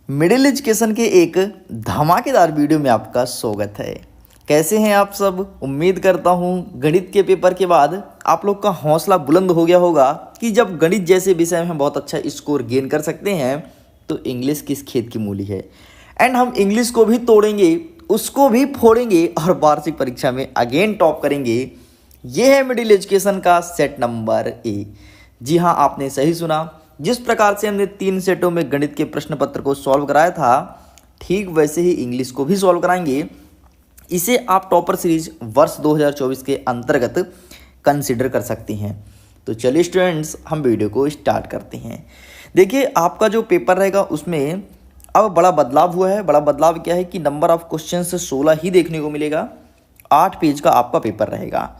Middle education के एक धमाकेदार वीडियो में आपका स्वागत है। कैसे हैं आप सब? उम्मीद करता हूं गणित के पेपर के बाद आप लोग का हौसला बुलंद हो गया होगा कि जब गणित जैसे विषय में बहुत अच्छा स्कोर गेन कर सकते हैं तो इंग्लिश किस खेत की मूली है। एंड हम इंग्लिश को भी तोड़ेंगे, उसको भी फोड़ेंगे और वार्षिक परीक्षा में अगेन टॉप करेंगे। ये है मिडिल एजुकेशन का सेट नंबर ए। जी हाँ, आपने सही सुना। जिस प्रकार से हमने 3 सेटों में गणित के प्रश्न पत्र को सॉल्व कराया था, ठीक वैसे ही इंग्लिश को भी सॉल्व कराएंगे। इसे आप टॉपर सीरीज वर्ष 2024 के अंतर्गत कंसिडर कर सकते हैं। तो चलिए स्टूडेंट्स, हम वीडियो को स्टार्ट करते हैं। देखिए, आपका जो पेपर रहेगा उसमें अब बड़ा बदलाव हुआ है। बड़ा बदलाव क्या है कि नंबर ऑफ क्वेश्चन 16 ही देखने को मिलेगा। 8 पेज का आपका पेपर रहेगा।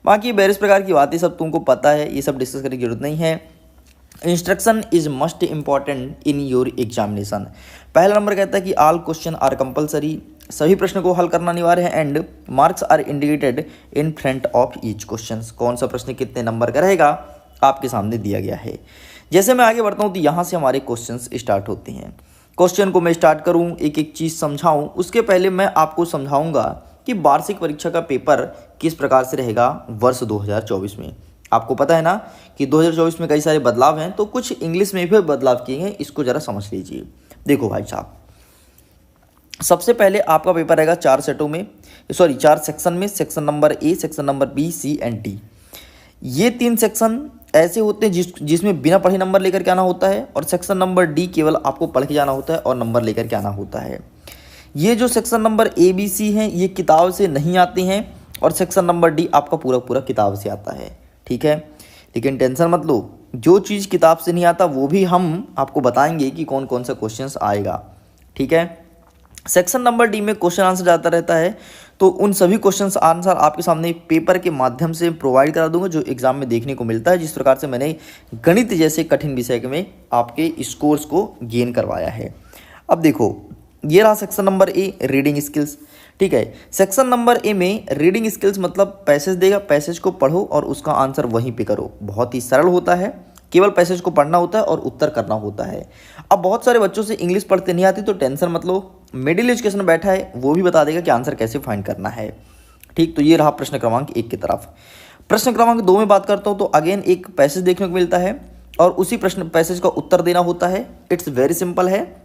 बाकी वेरियस प्रकार की बातें सब तुमको पता है, ये सब डिस्कस करने की जरूरत नहीं है। Instruction is must important in your examination. पहला नंबर कहता है कि ऑल क्वेश्चन आर कंपलसरी, सभी प्रश्न को हल करना अनिवार्य है। And marks are indicated in front of each question. कौन सा प्रश्न कितने नंबर का रहेगा आपके सामने दिया गया है। जैसे मैं आगे बढ़ता हूँ तो यहाँ से हमारे क्वेश्चन स्टार्ट होते हैं। क्वेश्चन को मैं स्टार्ट करूँ, एक एक चीज़ समझाऊँ, उसके पहले मैं आपको समझाऊंगा कि वार्षिक परीक्षा का पेपर किस प्रकार से रहेगा वर्ष 2024 में। आपको पता है ना कि 2024 में कई सारे बदलाव हैं, तो कुछ इंग्लिश में भी बदलाव किए हैं, इसको जरा समझ लीजिए। देखो भाई साहब, सबसे पहले आपका पेपर रहेगा 4 सेक्शन में। Section number A, section number B, C and D. ये 3 सेक्शन ऐसे होते हैं जिसमें बिना पढ़े नंबर लेकर के आना होता है, और सेक्शन नंबर डी केवल आपको पढ़ के जाना होता है और नंबर लेकर के आना होता है। ये जो सेक्शन नंबर ए, बी, सी हैं, ये किताब से नहीं आते हैं, और सेक्शन नंबर डी आपका पूरा पूरा किताब से आता है। ठीक है, लेकिन टेंशन मत लो, जो चीज़ किताब से नहीं आता वो भी हम आपको बताएंगे कि कौन कौन सा क्वेश्चंस आएगा। ठीक है, सेक्शन नंबर डी में क्वेश्चन आंसर जाता रहता है, तो उन सभी क्वेश्चंस आंसर आपके सामने पेपर के माध्यम से प्रोवाइड करा दूंगा, जो एग्जाम में देखने को मिलता है, जिस प्रकार से मैंने गणित जैसे कठिन विषय में आपके स्कोर्स को गेन करवाया है। अब देखो, ये रहा सेक्शन नंबर ए, रीडिंग स्किल्स। ठीक है, सेक्शन नंबर ए में रीडिंग स्किल्स मतलब पैसेज देगा, पैसेज को पढ़ो और उसका आंसर वहीं पे करो। बहुत ही सरल होता है, केवल पैसेज को पढ़ना होता है और उत्तर करना होता है। अब बहुत सारे बच्चों से इंग्लिश पढ़ते नहीं आती, तो टेंशन मत लो, मिडिल एजुकेशन बैठा है, वो भी बता देगा कि आंसर कैसे फाइंड करना है। ठीक, तो ये रहा प्रश्न क्रमांक 1 की तरफ। प्रश्न क्रमांक 2 में बात करता हूँ तो अगेन एक पैसेज देखने को मिलता है और उसी प्रश्न पैसेज का उत्तर देना होता है। इट्स वेरी सिंपल है,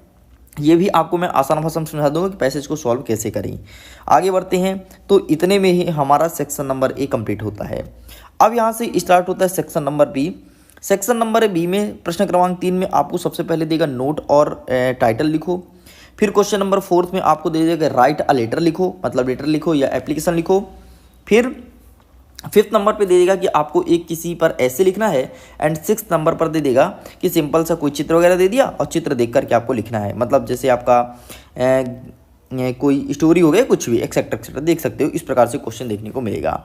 ये भी आपको मैं आसान भाषा में समझा दूंगा कि पैसेज को सॉल्व कैसे करें। आगे बढ़ते हैं तो इतने में ही हमारा सेक्शन नंबर ए कंप्लीट होता है। अब यहाँ से स्टार्ट होता है section number B. Section number B में प्रश्न क्रमांक 3 में आपको सबसे पहले देगा नोट और टाइटल लिखो। फिर क्वेश्चन नंबर 4 में आपको दे देगा राइट अ लेटर लिखो, मतलब लेटर लिखो या एप्लीकेशन लिखो। फिर 5th नंबर पे दे देगा कि आपको एक किसी पर ऐसे लिखना है। एंड 6th नंबर पर दे देगा कि सिंपल सा कोई चित्र वगैरह दे दिया और चित्र देख करके आपको लिखना है, मतलब जैसे आपका कोई स्टोरी हो गया, कुछ भी एक्सेट्रा एक्सेट्रा देख सकते हो। इस प्रकार से क्वेश्चन देखने को मिलेगा।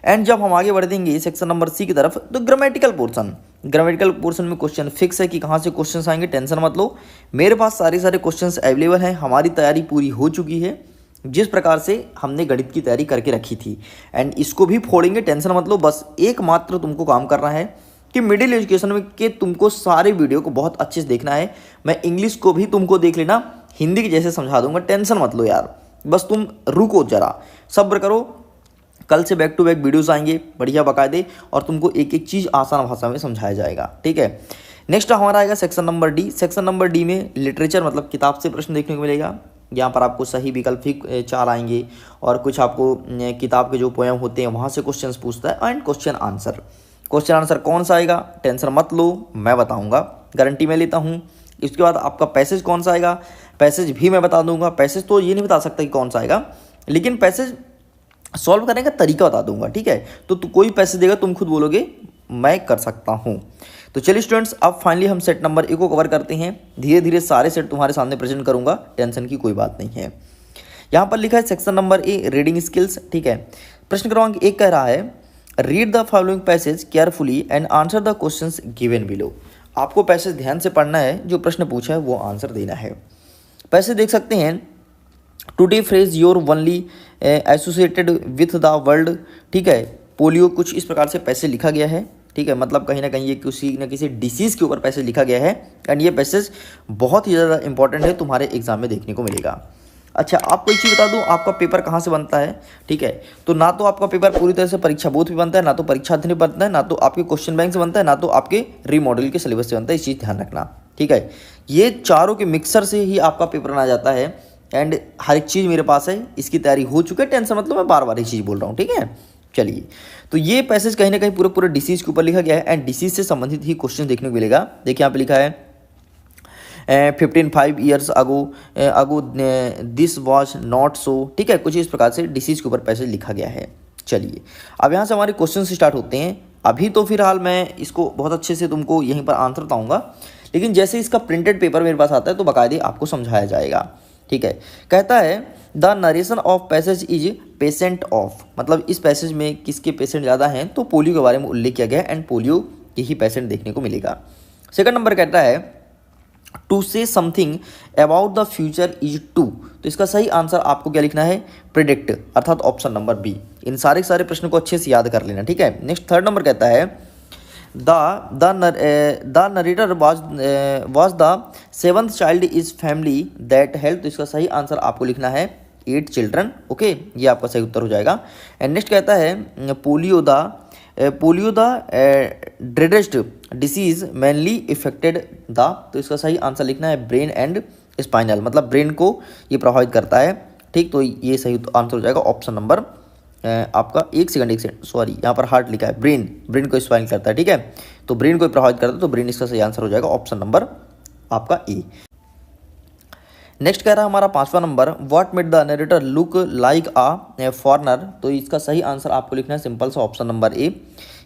एंड जब हम आगे बढ़ देंगे सेक्शन नंबर सी की तरफ, तो ग्रामेटिकल पोर्शन में क्वेश्चन फिक्स है कि कहाँ से क्वेश्चन आएंगे। टेंशन मत लो, मेरे पास सारे क्वेश्चन अवेलेबल हैं, हमारी तैयारी पूरी हो चुकी है जिस प्रकार से हमने गणित की तैयारी करके रखी थी। एंड इसको भी फोड़ेंगे, टेंशन मत लो। बस एकमात्र तुमको काम करना है कि मिडिल एजुकेशन में के तुमको सारे वीडियो को बहुत अच्छे से देखना है। मैं इंग्लिश को भी तुमको देख लेना, हिंदी के जैसे समझा दूंगा, टेंशन मत लो यार। बस तुम रुको जरा, सब्र करो। कल से बैक टू बैक वीडियोस आएंगे बढ़िया बकायदे, और तुमको एक एक चीज़ आसान भाषा में समझाया जाएगा। ठीक है, नेक्स्ट हमारा आएगा section number D. Section number D में लिटरेचर मतलब किताब से प्रश्न देखने को मिलेगा। यहाँ पर आपको सही विकल्प 4 आएंगे और कुछ आपको किताब के जो पोएम होते हैं वहाँ से क्वेश्चंस पूछता है। एंड क्वेश्चन आंसर कौन सा आएगा, टेंशन मत लो, मैं बताऊँगा, गारंटी मैं लेता हूँ। इसके बाद आपका पैसेज कौन सा आएगा, पैसेज भी मैं बता दूंगा। पैसेज तो ये नहीं बता सकता कि कौन सा आएगा, लेकिन पैसेज सॉल्व करने का तरीका बता दूंगा। ठीक है, तो कोई पैसे देगा, तुम खुद बोलोगे मैं कर सकता हूँ। तो चलिए स्टूडेंट्स, अब फाइनली हम सेट नंबर ए को कवर करते हैं। धीरे धीरे सारे सेट तुम्हारे सामने प्रेजेंट करूंगा, टेंशन की कोई बात नहीं है। यहाँ पर लिखा है सेक्शन नंबर ए, रीडिंग स्किल्स। ठीक है, प्रश्न क्रमांक 1 कह रहा है read the following passage carefully and answer the questions given below. आपको पैसेज ध्यान से पढ़ना है, जो प्रश्न पूछा है वो आंसर देना है। पैसेज देख सकते हैं, today phrase your only associated with the world. ठीक है, पोलियो, कुछ इस प्रकार से पैसे लिखा गया है। ठीक है, मतलब कहीं ना कहीं ये किसी न किसी डिसीज़ के ऊपर पैसेज लिखा गया है एंड ये पैसेज बहुत ही ज़्यादा इंपॉर्टेंट है, तुम्हारे एग्जाम में देखने को मिलेगा। अच्छा, आपको एक चीज़ बता दूं, आपका पेपर कहाँ से बनता है, ठीक है, तो ना तो आपका पेपर पूरी तरह से परीक्षा बोध भी बनता है, ना तो परीक्षार्थी बनता है, ना तो आपके क्वेश्चन बैंक से बनता है, ना तो आपके रीमॉडल के सिलेबस से बनता है। इस चीज़ ध्यान रखना, ठीक है। ये चारों के मिक्सर से ही आपका पेपर बना जाता है एंड हर एक चीज़ मेरे पास है, इसकी तैयारी हो चुकी है, टेंशन मतलब मैं बार बार ये चीज़ बोल रहा हूँ, ठीक है। चलिए, तो ये पैसेज कहीं ना कहीं पूरे पूरे डिसीज़ के ऊपर लिखा गया है एंड डिसीज़ से संबंधित ही क्वेश्चन देखने को मिलेगा। देखिए यहाँ पे लिखा है 15 years ago this was not so, ठीक है, कुछ इस प्रकार से डिसीज़ के ऊपर पैसेज लिखा गया है। चलिए, अब यहाँ से हमारे क्वेश्चन स्टार्ट होते हैं। अभी तो फिलहाल मैं इसको बहुत अच्छे से तुमको यहीं पर आंसर बताऊँगा, लेकिन जैसे इसका प्रिंटेड पेपर मेरे पास आता है तो बाकायदे आपको समझाया जाएगा, ठीक है। कहता है the narration of passage is patient of, मतलब इस पैसेज में किसके पेशेंट ज़्यादा हैं, तो पोलियो के बारे में उल्लेख किया गया है एंड पोलियो के ही पेशेंट देखने को मिलेगा। सेकंड नंबर कहता है to say something about the future is to, तो इसका सही आंसर आपको क्या लिखना है, प्रिडिक्ट, अर्थात ऑप्शन नंबर बी। इन सारे प्रश्नों को अच्छे से याद कर लेना, ठीक है। नेक्स्ट थर्ड नंबर कहता है the narrator was the seventh child is family that health, तो इसका सही आंसर आपको लिखना है 8 चिल्ड्रन, ओके, ये आपका सही उत्तर हो जाएगा। एंड नेक्स्ट कहता है polio the dreadest disease mainly affected the, तो इसका सही आंसर लिखना है ब्रेन एंड स्पाइनल, मतलब ब्रेन को ये प्रभावित करता है, ठीक, तो ये सही आंसर हो जाएगा ऑप्शन नंबर आपका एक सेकंड सॉरी, यहाँ पर हार्ट लिखा है, ब्रेन को स्पाइनल करता है, ठीक है, तो ब्रेन को प्रभावित करता है, तो ब्रेन इसका सही आंसर हो जाएगा ऑप्शन नंबर आपका ए। नेक्स्ट कह रहा है हमारा पांचवा number what made the narrator look like a foreigner, तो इसका सही आंसर आपको लिखना है सिंपल सा option number A,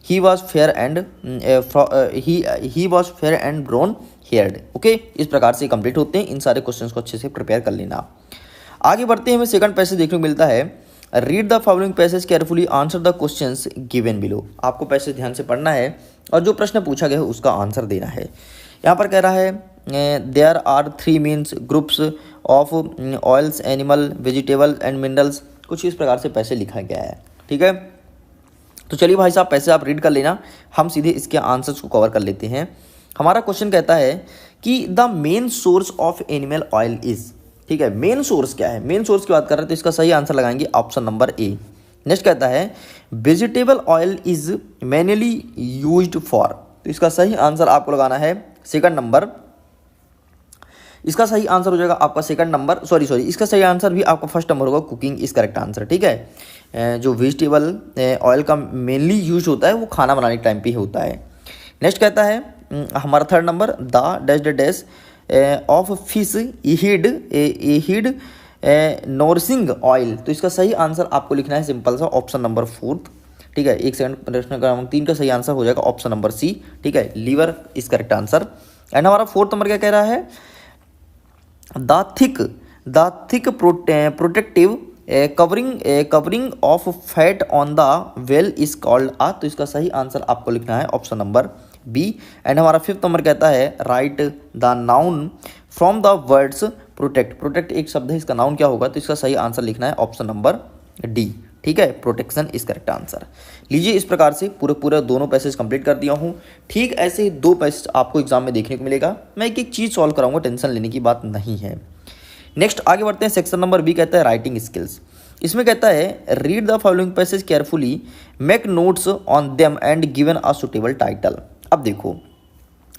he was fair and brown heard, okay. इस प्रकार से कंप्लीट होते हैं। इन सारे क्वेश्चंस को अच्छे से प्रिपेयर कर लेना। आगे बढ़ते हैं, हमें सेकंड पैसेज देखने को मिलता है read the following passage carefully answer the questions given below, आपको पैसेज ध्यान से पढ़ना है और जो प्रश्न पूछा गया है उसका आंसर देना है। यहाँ पर कह रहा है there are 3 means groups of oils animal vegetable and minerals, कुछ इस प्रकार से पैसे लिखा गया है, ठीक है। तो चलिए भाई साहब, पैसे आप रीड कर लेना, हम सीधे इसके आंसर्स को कवर कर लेते हैं। हमारा क्वेश्चन कहता है कि the main source of animal oil is, ठीक है, मेन सोर्स क्या है, मेन सोर्स की बात कर रहे हैं तो इसका सही आंसर लगाएंगे ऑप्शन नंबर ए। नेक्स्ट कहता है vegetable oil is manually used for, तो इसका सही आंसर आपको लगाना है सेकंड नंबर, इसका सही आंसर हो जाएगा आपका सेकंड नंबर, सॉरी इसका सही आंसर भी आपका फर्स्ट नंबर होगा, कुकिंग इज करेक्ट आंसर, ठीक है। जो वेजिटेबल ऑयल का मेनली यूज होता है वो खाना बनाने के टाइम पे ही होता है। नेक्स्ट कहता है हमारा third number the dash of fish heed nourishing oil, तो इसका सही आंसर आपको लिखना है सिंपल सा ऑप्शन नंबर 4, ठीक है। एक सेकंड, प्रश्न क्रमांक 3 का सही आंसर हो जाएगा ऑप्शन नंबर सी, ठीक है, liver is correct answer. And हमारा फोर्थ नंबर क्या कह रहा है the thick protective covering of fat on the whale is called uh, तो इसका सही आंसर आपको लिखना है ऑप्शन नंबर बी। एंड हमारा फिफ्थ नंबर कहता है write the noun from the words protect एक शब्द है, इसका नाउन क्या होगा, तो इसका सही आंसर लिखना है ऑप्शन नंबर डी, ठीक है, प्रोटेक्शन इज करेक्ट आंसर। लीजिए, इस प्रकार से पूरे दोनों पैसेज कंप्लीट कर दिया हूँ। ठीक ऐसे ही 2 पैसेज आपको एग्जाम में देखने को मिलेगा, मैं एक चीज़ सॉल्व कराऊंगा, टेंशन लेने की बात नहीं है। नेक्स्ट आगे बढ़ते हैं, सेक्शन नंबर बी कहता है राइटिंग स्किल्स। इसमें कहता है read the following passage carefully make notes on them and given a suitable title. अब देखो,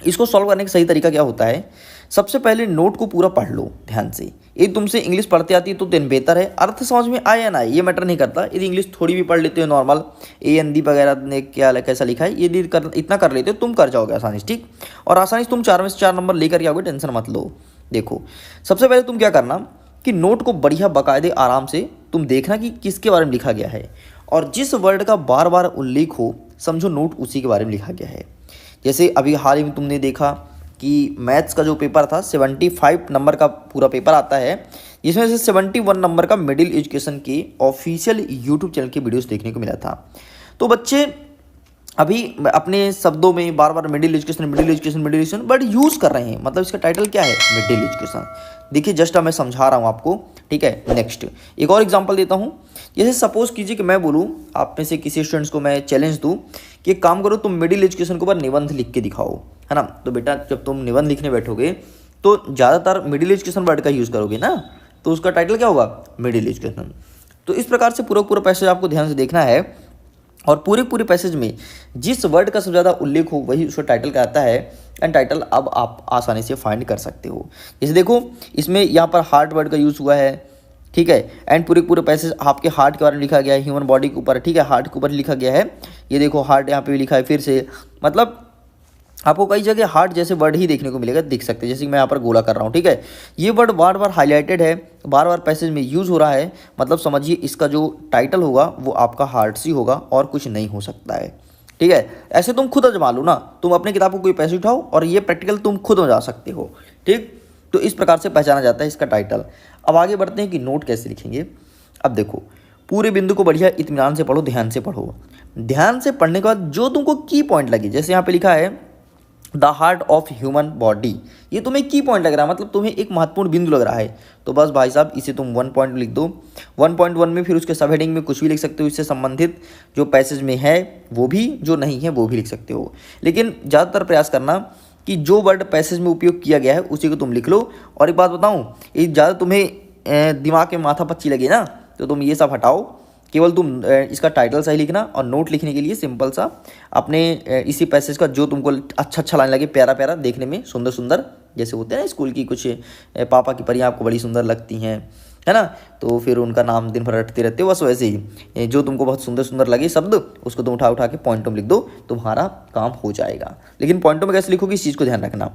इसको सॉल्व करने का सही तरीका क्या होता है, सबसे पहले नोट को पूरा पढ़ लो ध्यान से। यदि तुमसे इंग्लिश पढ़ते आती है तो दिन बेहतर है, अर्थ समझ में आए या ना आए ये मैटर नहीं करता। यदि इंग्लिश थोड़ी भी पढ़ लेते हो, नॉर्मल AND वगैरह ने क्या कैसा लिखा है, यदि इतना कर लेते हो तुम कर जाओगे आसानी से, ठीक, और आसानी से तुम 4 में से 4 नंबर लेकर के आओगे, टेंशन मत लो। देखो, सबसे पहले तुम क्या करना कि नोट को बढ़िया बाकायदे आराम से तुम देखना कि किसके बारे में लिखा गया है, और जिस वर्ड का बार बार उल्लेख हो समझो नोट उसी के बारे में लिखा गया है। जैसे अभी हाल ही में तुमने देखा कि मैथ्स का जो पेपर था 75 नंबर का पूरा पेपर आता है, जिसमें से 71 नंबर का मिडिल एजुकेशन के ऑफिशियल यूट्यूब चैनल की वीडियोस देखने को मिला था। तो बच्चे अभी अपने शब्दों में बार बार मिडिल एजुकेशन बट यूज़ कर रहे हैं, मतलब इसका टाइटल क्या है, मिडिल एजुकेशन। देखिए जस्ट मैं समझा रहा हूँ आपको, ठीक है। नेक्स्ट एक और एग्जांपल देता हूँ। जैसे सपोज कीजिए कि मैं बोलूँ, आप में से किसी स्टूडेंट्स को मैं चैलेंज दूँ कि एक काम करो, तुम मिडिल एजुकेशन के ऊपर निबंध लिख के दिखाओ, है ना। तो बेटा जब तुम निबंध लिखने बैठोगे तो ज़्यादातर मिडिल एजुकेशन वर्ड का यूज़ करोगे ना, तो उसका टाइटल क्या होगा, मिडिल एजुकेशन। तो इस प्रकार से पूरा पैसेज आपको ध्यान से देखना है, और पूरे पैसेज में जिस वर्ड का सबसे ज़्यादा उल्लेख हो वही उसका टाइटल कहता है, एंड टाइटल अब आप आसानी से फाइंड कर सकते हो। जैसे देखो इसमें यहाँ पर हार्ट वर्ड का यूज़ हुआ है, ठीक है, एंड पूरे पैसेज आपके हार्ट के बारे में लिखा गया है, ह्यूमन बॉडी के ऊपर, ठीक है, हार्ट के ऊपर लिखा गया है। ये देखो हार्ट यहाँ पे भी लिखा है फिर से, मतलब आपको कई जगह हार्ट जैसे वर्ड ही देखने को मिलेगा, दिख सकते हैं, जैसे कि मैं यहाँ पर गोला कर रहा हूँ, ठीक है। ये वर्ड बार बार हाईलाइटेड है, बार बार पैसेज में यूज़ हो रहा है, मतलब समझिए इसका जो टाइटल होगा वो आपका हार्ट सी होगा और कुछ नहीं हो सकता है, ठीक है। ऐसे तुम खुद आजमा लो ना, तुम अपने किताब को कोई पैसेज उठाओ और ये प्रैक्टिकल तुम खुद हो जा सकते हो, ठीक। तो इस प्रकार से पहचाना जाता है इसका टाइटल। अब आगे बढ़ते हैं कि नोट कैसे लिखेंगे। अब देखो पूरे बिंदु को बढ़िया इत्मीनान से पढ़ो, ध्यान से पढ़ो। ध्यान से पढ़ने के बाद जो तुमको की पॉइंट लगे, जैसे यहाँ पे लिखा है the heart of human body, ये तुम्हें की पॉइंट लग रहा है, मतलब तुम्हें एक महत्वपूर्ण बिंदु लग रहा है, तो बस भाई साहब इसे तुम 1 पॉइंट लिख दो। 1.1 में फिर उसके सब हेडिंग में कुछ भी लिख सकते हो, इससे संबंधित जो पैसेज में है वो भी, जो नहीं है वो भी लिख सकते हो। लेकिन ज़्यादातर प्रयास करना कि जो वर्ड पैसेज में उपयोग किया गया है उसी को तुम लिख लो। और एक बात बताऊँ, ये ज़्यादा तुम्हें दिमाग में माथा पच्ची लगे ना, तो तुम ये सब हटाओ, केवल तुम इसका टाइटल सही लिखना, और नोट लिखने के लिए सिंपल सा अपने इसी पैसेज का जो तुमको अच्छा लाइन लगे, प्यारा प्यारा देखने में, सुंदर सुंदर, जैसे होते हैं ना स्कूल की कुछ पापा की परियां आपको बड़ी सुंदर लगती हैं, है ना, तो फिर उनका नाम दिन भर रटते रहते हो, बस वैसे ही जो तुमको बहुत सुंदर सुंदर लगे शब्द उसको तुम उठा के पॉइंटों में लिख दो, तुम्हारा काम हो जाएगा। लेकिन पॉइंटों में कैसे लिखोगे इस चीज़ को ध्यान रखना।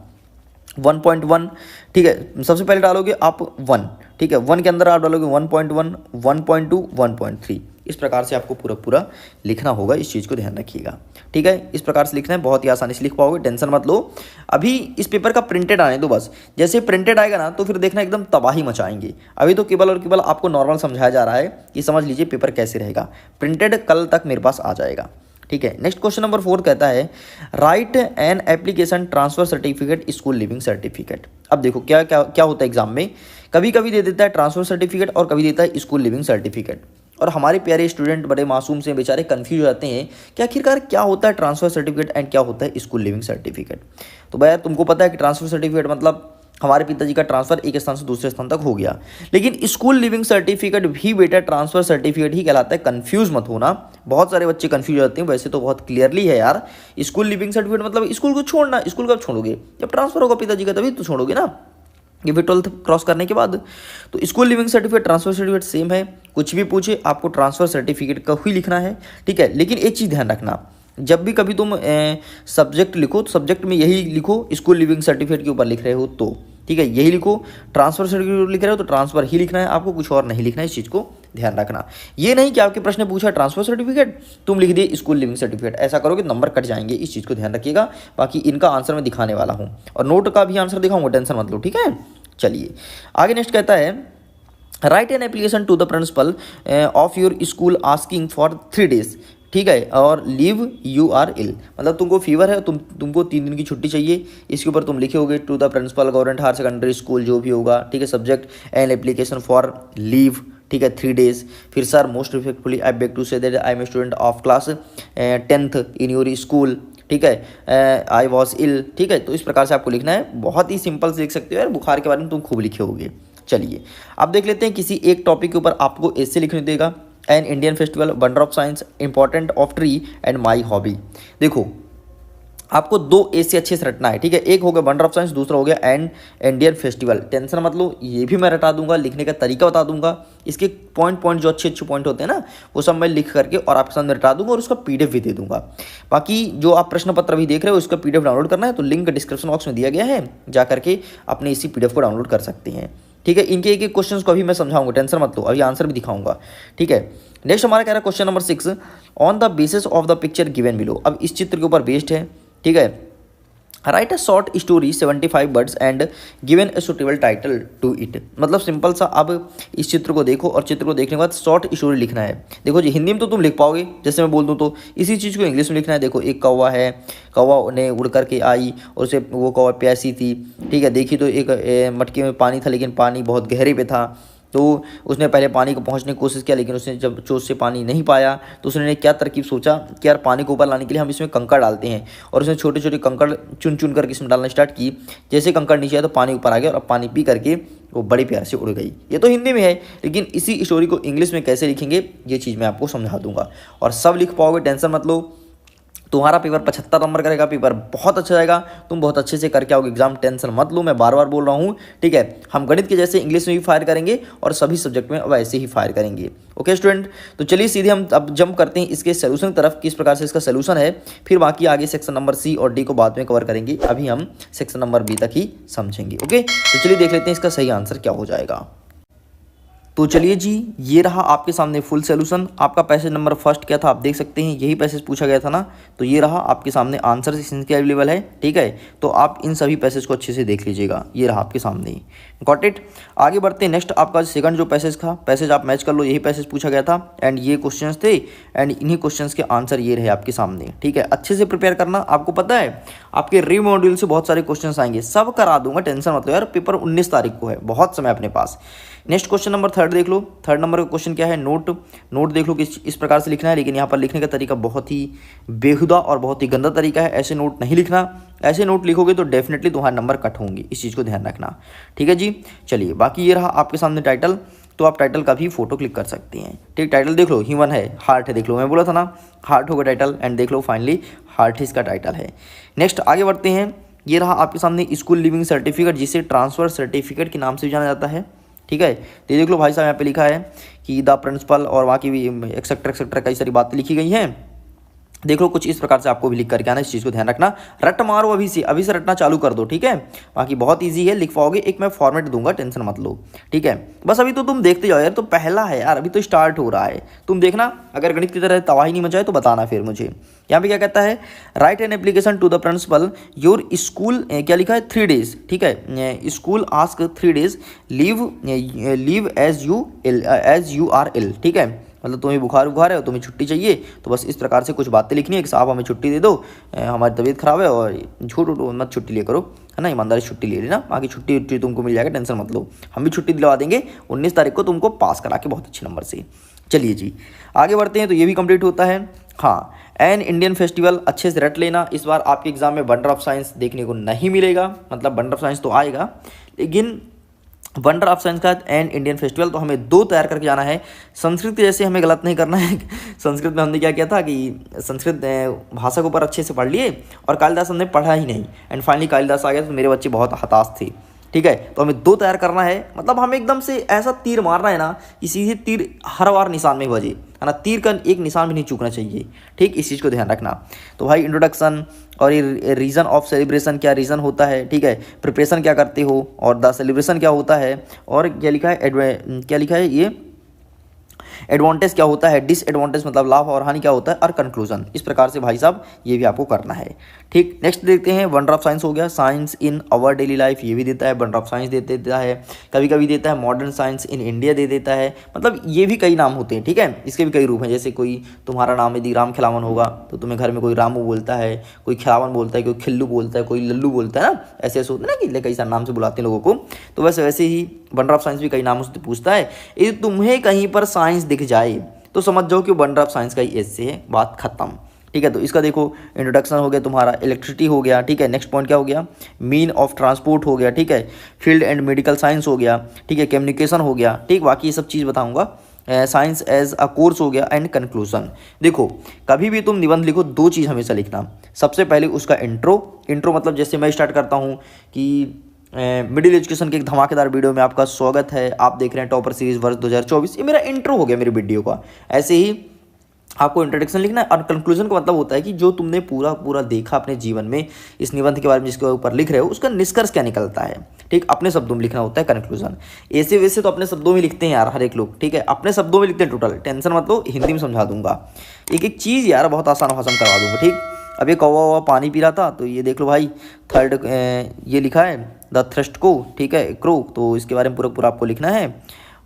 1.1, ठीक है, सबसे पहले डालोगे आप 1, ठीक है, 1 के अंदर आप डालोगे 1.1, 1.2, 1.3, इस प्रकार से आपको पूरा लिखना होगा, इस चीज़ को ध्यान रखिएगा, ठीक है। इस प्रकार से लिखना है, बहुत ही आसानी से लिख पाओगे, टेंशन मत लो। अभी इस पेपर का प्रिंटेड आने दो बस, जैसे प्रिंटेड आएगा ना तो फिर देखना एकदम तबाही मचाएंगे। अभी तो केवल और केवल आपको नॉर्मल समझाया जा रहा है कि समझ लीजिए पेपर कैसे रहेगा, प्रिंटेड कल तक मेरे पास आ जाएगा, ठीक है। नेक्स्ट क्वेश्चन नंबर 4 कहता है write an application transfer certificate school leaving certificate. अब देखो क्या क्या क्या होता है एग्जाम में, कभी कभी दे देता है ट्रांसफर सर्टिफिकेट और कभी देता है स्कूल लिविंग सर्टिफिकेट, और हमारे प्यारे स्टूडेंट बड़े मासूम से बेचारे कंफ्यूज हो जाते हैं कि आखिरकार क्या होता है ट्रांसफर सर्टिफिकेट एंड क्या होता है स्कूल लिविंग सर्टिफिकेट। तो भैया तुमको पता है कि ट्रांसफर सर्टिफिकेट मतलब हमारे पिताजी का ट्रांसफर एक स्थान से दूसरे स्थान तक हो गया, लेकिन स्कूल लिविंग सर्टिफिकेट भी बेटा ट्रांसफर सर्टिफिकेट ही कहलाता है, कंफ्यूज मत होना। बहुत सारे बच्चे कंफ्यूज हो जाते हैं, वैसे तो बहुत क्लियरली है यार, स्कूल लिविंग सर्टिफिकेट मतलब स्कूल को छोड़ना। स्कूल कब छोड़ोगे, जब ट्रांसफर होगा पिताजी का तभी तो छोड़ोगे ना, ये भी 12th क्रॉस करने के बाद। तो school leaving certificate transfer certificate same है, कुछ भी पूछे आपको ट्रांसफर सर्टिफिकेट का ही लिखना है, ठीक है। लेकिन एक चीज़ ध्यान रखना, जब भी कभी तुम सब्जेक्ट लिखो तो सब्जेक्ट में यही लिखो, स्कूल लिविंग सर्टिफिकेट के ऊपर लिख रहे हो तो, ठीक है, यही लिखो। ट्रांसफर सर्टिफिकेट लिख रहे हो तो ट्रांसफर ही लिखना है आपको, कुछ और नहीं लिखना है, इस चीज़ को ध्यान रखना। ये नहीं कि आपके प्रश्न पूछा ट्रांसफर सर्टिफिकेट तुम लिख दिए स्कूल लिविंग सर्टिफिकेट, ऐसा करोगे नंबर कट जाएंगे, इस चीज़ को ध्यान रखिएगा। बाकी इनका आंसर मैं दिखाने वाला हूँ और नोट का भी आंसर दिखाऊंगा, टेंशन मत लो, ठीक है। चलिए आगे नेक्स्ट कहता है write an application to the principal of your school asking for 3 days, ठीक है, और लीव यू आर इल, मतलब तुमको फीवर है, तुमको 3 दिन की छुट्टी चाहिए, इसके ऊपर तुम लिखे to the principal government higher secondary school जो भी होगा, ठीक है, subject an application for leave, ठीक है, 3 days। फिर sir most respectfully I beg to say that I am a student of class 10th in your school, ठीक है, आई वॉज इल, ठीक है। तो इस प्रकार से आपको लिखना है, बहुत ही सिंपल से लिख सकते हो यार, बुखार के बारे में तुम खूब लिखे होगे। चलिए अब देख लेते हैं किसी एक टॉपिक के ऊपर आपको ऐसे लिखने देगा, an Indian festival, wonder of science, important of tree and my hobby. देखो आपको 2 ऐसे अच्छे से रटना है, ठीक है, एक हो गया वंडर ऑफ साइंस, दूसरा हो गया एंड इंडियन फेस्टिवल। टेंशन मत लो, ये भी मैं रटा दूंगा, लिखने का तरीका बता दूंगा, इसके पॉइंट जो अच्छे पॉइंट होते हैं ना वो सब मैं लिख करके और आपके सामने रटा दूंगा और उसका PDF भी दे दूंगा। बाकी जो आप प्रश्न पत्र भी देख रहे हो उसका PDF डाउनलोड करना है तो लिंक डिस्क्रिप्शन बॉक्स में दिया गया है, जा करके अपने इसी PDF को डाउनलोड कर सकते हैं, ठीक है। इनके एक क्वेश्चंस को अभी मैं समझाऊंगा, टेंशन मत लो, अभी आंसर भी दिखाऊंगा, ठीक है। नेक्स्ट हमारा कह रहा है question number 6 on the basis of the picture given below. अब इस चित्र के ऊपर बेस्ड है, ठीक है, write a short story 75 words and given a suitable title to it. मतलब सिंपल सा, अब इस चित्र को देखो और चित्र को देखने के बाद शॉर्ट स्टोरी लिखना है। देखो जी हिंदी में तो तुम लिख पाओगे, जैसे मैं बोल दूँ तो इसी चीज़ को इंग्लिश में लिखना है। देखो एक कौवा है, कौवा ने उड़ करके आई और उसे वो कौवा प्यासी थी, ठीक है, देखी तो एक मटके में पानी था लेकिन पानी बहुत गहरे पे था, तो उसने पहले पानी को पहुंचने की कोशिश किया, लेकिन उसने जब चोट से पानी नहीं पाया तो उसने क्या तरकीब सोचा कि यार पानी को ऊपर लाने के लिए हम इसमें कंकड़ डालते हैं, और उसने छोटे छोटे कंकड़ चुन चुन करके इसमें डालना स्टार्ट की। जैसे कंकड़ नीचे आया तो पानी ऊपर आ गया और अब पानी पी करके वो बड़े प्यार से उड़ गई। ये तो हिंदी में है, लेकिन इसी स्टोरी को इंग्लिश में कैसे लिखेंगे ये चीज़ मैं आपको समझा दूंगा, और सब लिख पाओगे, टेंशन मत लो। तुम्हारा पेपर 75 नंबर करेगा, पेपर बहुत अच्छा जाएगा, तुम बहुत अच्छे से करके आओगे एग्जाम, टेंशन मत लो, मैं बार बार बोल रहा हूँ, ठीक है। हम गणित के जैसे इंग्लिश में भी फायर करेंगे और सभी सब्जेक्ट में वैसे ही फायर करेंगे। ओके स्टूडेंट, तो चलिए सीधे हम अब जंप करते हैं इसके सोल्यूशन की तरफ, किस प्रकार से इसका सोल्यूशन है, फिर बाकी आगे सेक्शन नंबर सी और डी को बाद में कवर करेंगे, अभी हम सेक्शन नंबर बी तक ही समझेंगे। ओके, तो चलिए देख लेते हैं इसका सही आंसर क्या हो जाएगा। तो चलिए जी, ये रहा आपके सामने फुल सोल्यूशन। आपका पैसेज नंबर फर्स्ट क्या था आप देख सकते हैं, यही पैसेज पूछा गया था ना, तो ये रहा आपके सामने आंसर इसके अवेलेबल है, ठीक है। तो आप इन सभी पैसेज को अच्छे से देख लीजिएगा, ये रहा आपके सामने, गॉट इट। आगे बढ़ते हैं, नेक्स्ट आपका सेकंड जो पैसेज था, पैसेज आप मैच कर लो, यही पैसेज पूछा गया था एंड ये क्वेश्चंस थे एंड इन्हीं क्वेश्चंस के आंसर ये रहे आपके सामने, ठीक है। अच्छे से प्रिपेयर करना, आपको पता है आपके री मॉड्यूल से बहुत सारे क्वेश्चंस आएंगे, सब करा दूंगा, टेंशन मत लो यार, पेपर 19 तारीख को है, बहुत समय अपने पास। नेक्स्ट क्वेश्चन नंबर थर्ड देख लो, थर्ड नंबर का क्वेश्चन क्या है, नोट देख लो कि इस प्रकार से लिखना है, लेकिन यहाँ पर लिखने का तरीका बहुत ही बेहुदा और बहुत ही गंदा तरीका है, ऐसे नोट नहीं लिखना, ऐसे नोट लिखोगे तो डेफिनेटली तुम्हारे नंबर कट होंगे, इस चीज़ को ध्यान रखना, ठीक है जी। चलिए बाकी ये रहा आपके सामने टाइटल, तो आप टाइटल का भी फोटो क्लिक कर सकते हैं, ठीक। टाइटल देख लो, ह्यूमन है, हार्ट है, देख लो, मैं बोला था ना हार्ट होगा टाइटल, एंड देख लो फाइनली हार्ट इसका टाइटल है। नेक्स्ट आगे बढ़ते हैं, ये रहा आपके सामने स्कूल लिविंग सर्टिफिकेट, जिसे ट्रांसफर सर्टिफिकेट के नाम से भी जाना जाता है, ठीक है। तो ये देख लो भाई साहब, यहाँ पे लिखा है कि द प्रिंसिपल और वहाँ की भी एक्सेट्रा कई सारी बातें लिखी गई हैं, देख लो कुछ इस प्रकार से आपको भी लिख करके आना, इस चीज़ को ध्यान रखना, रट मारो अभी से रटना चालू कर दो, ठीक है। बाकी बहुत इजी है, लिख पाओगे, एक मैं फॉर्मेट दूंगा, टेंशन मत लो, ठीक है। बस अभी तो तुम देखते जाओ यार, तो पहला है यार, अभी तो स्टार्ट हो रहा है, तुम देखना, अगर गणित की तरह तबाही नहीं मचाए तो बताना फिर मुझे। यहाँ पे क्या कहता है, write an application to the principal your school, क्या लिखा है 3 days, ठीक है, school ask 3 days leave as you are ill, ठीक है, मतलब तुम्हें बुखार है और तुम्हें छुट्टी चाहिए, तो बस इस प्रकार से कुछ बातें लिखनी है कि साहब हमें छुट्टी दे दो, हमारी तबीयत खराब है, और झूठ मत छुट्टी लिया करो, है ना, ईमानदारी छुट्टी ले लेना, बाकी छुट्टी तुमको मिल जाएगा, टेंशन मत लो, हम भी छुट्टी दिलवा देंगे 19 तारीख को तुमको पास करा के बहुत अच्छे नंबर से। चलिए जी आगे बढ़ते हैं, तो ये भी कंप्लीट होता है। हाँ, एन इंडियन फेस्टिवल, अच्छे से रट लेना, इस बार आपके एग्जाम में वंडर ऑफ साइंस देखने को नहीं मिलेगा, मतलब वंडर ऑफ साइंस तो आएगा, लेकिन वंडर ऑफ साइंस का एंड इंडियन फेस्टिवल, तो हमें 2 तैयार करके जाना है। संस्कृत के जैसे हमें गलत नहीं करना है, संस्कृत में हमने क्या किया था कि संस्कृत भाषा के ऊपर अच्छे से पढ़ लिए और कालिदास हमने पढ़ा ही नहीं, एंड फाइनली कालिदास आ गया तो मेरे बच्चे बहुत हताश थे, ठीक है। तो हमें 2 तैयार करना है, मतलब हमें एकदम से ऐसा तीर मारना है ना कि सीधे तीर हर बार निशान में बजे, है ना, तीर का एक निशान भी नहीं चूकना चाहिए, ठीक, इस चीज़ को ध्यान रखना। तो भाई इंट्रोडक्शन और ये रीज़न ऑफ सेलिब्रेशन, क्या रीज़न होता है, ठीक है, प्रिपरेशन क्या करते हो, और द सेलिब्रेशन क्या होता है, और क्या लिखा है क्या लिखा है ये एडवांटेज क्या होता है, डिसएडवांटेज मतलब लाभ और हानि क्या होता है, और कंक्लूजन, इस प्रकार से भाई साहब ये भी आपको करना है, ठीक। नेक्स्ट देखते हैं, वंडर ऑफ साइंस हो गया, science in our daily life, ये भी देता है, वंडर ऑफ साइंस दे देता है, कभी कभी देता है मॉडर्न साइंस इन इंडिया दे देता है, मतलब ये भी कई नाम होते हैं, ठीक है, इसके भी कई रूप हैं, जैसे कोई तुम्हारा नाम यदि राम खिलावन होगा तो तुम्हें घर में कोई रामू बोलता है, कोई खिलावन बोलता है, कोई खिल्लू बोलता है, कोई लल्लू बोलता है ना, ऐसे ऐसे होते हैं ना कि कई सारे नाम से बुलाते हैं लोगों को, तो वैसे ही वंडर ऑफ साइंस भी कई नामों से पूछता है। यदि तुम्हें कहीं पर साइंस दिख जाए तो समझ जाओ कि वंडर ऑफ साइंस का ही ऐसे है, बात खत्म, ठीक है। तो इसका देखो इंट्रोडक्शन हो गया तुम्हारा, इलेक्ट्रिसिटी हो गया, ठीक है, नेक्स्ट पॉइंट क्या हो गया, मीन ऑफ ट्रांसपोर्ट हो गया, ठीक है, फील्ड एंड मेडिकल साइंस हो गया, ठीक है, कम्युनिकेशन हो गया, ठीक, बाकी ये सब चीज़ बताऊंगा, साइंस एज अ कोर्स हो गया, एंड कंक्लूजन। देखो कभी भी तुम निबंध लिखो 2 चीज़ हमेशा लिखना, सबसे पहले उसका इंट्रो मतलब जैसे मैं स्टार्ट करता हूँ कि मिडिल एजुकेशन के एक धमाकेदार वीडियो में आपका स्वागत है, आप देख रहे हैं टॉपर सीरीज वर्ष 2024, ये मेरा इंट्रो हो गया मेरी वीडियो का। ऐसे ही आपको इंट्रोडक्शन लिखना है, और कंक्लूजन का मतलब होता है कि जो तुमने पूरा देखा अपने जीवन में, इस निबंध के बारे में जिसके ऊपर लिख रहे हो उसका निष्कर्ष क्या निकलता है, ठीक, अपने शब्दों में लिखना होता है कंक्लूजन। ऐसे वैसे तो अपने शब्दों में लिखते हैं यार हर एक लोग, ठीक है, अपने शब्दों में लिखते हैं टोटल, टेंशन मत लो, हिंदी में समझा दूंगा, एक चीज़ यार बहुत आसान भाषा में करवा दूंगा, ठीक। अब ये कौवा पानी पी रहा था, तो ये देख लो भाई थर्ड ये लिखा है द थ्रस्ट को, ठीक है, क्रो, तो इसके बारे में पूरा आपको लिखना है,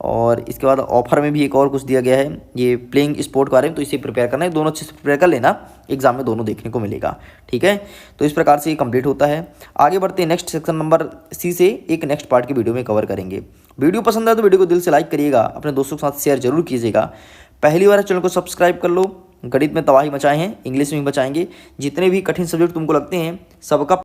और इसके बाद ऑफर में भी एक और कुछ दिया गया है, ये प्लेइंग स्पोर्ट के बारे में, तो इसे प्रिपेयर करना है, दोनों अच्छे से प्रिपेयर कर लेना, एग्जाम में दोनों देखने को मिलेगा। ठीक है, तो इस प्रकार से ये कंप्लीट होता है। आगे बढ़ते हैं नेक्स्ट सेक्शन नंबर सी से, एक नेक्स्ट पार्ट की वीडियो में कवर करेंगे। वीडियो पसंद आए तो वीडियो को दिल से लाइक करिएगा, अपने दोस्तों के साथ शेयर जरूर कीजिएगा। पहली बार चैनल को सब्सक्राइब कर लो। गणित में तबाही मचाए हैं, इंग्लिश में भी बचाएंगे। जितने भी कठिन सब्जेक्ट तुमको लगते हैं सबका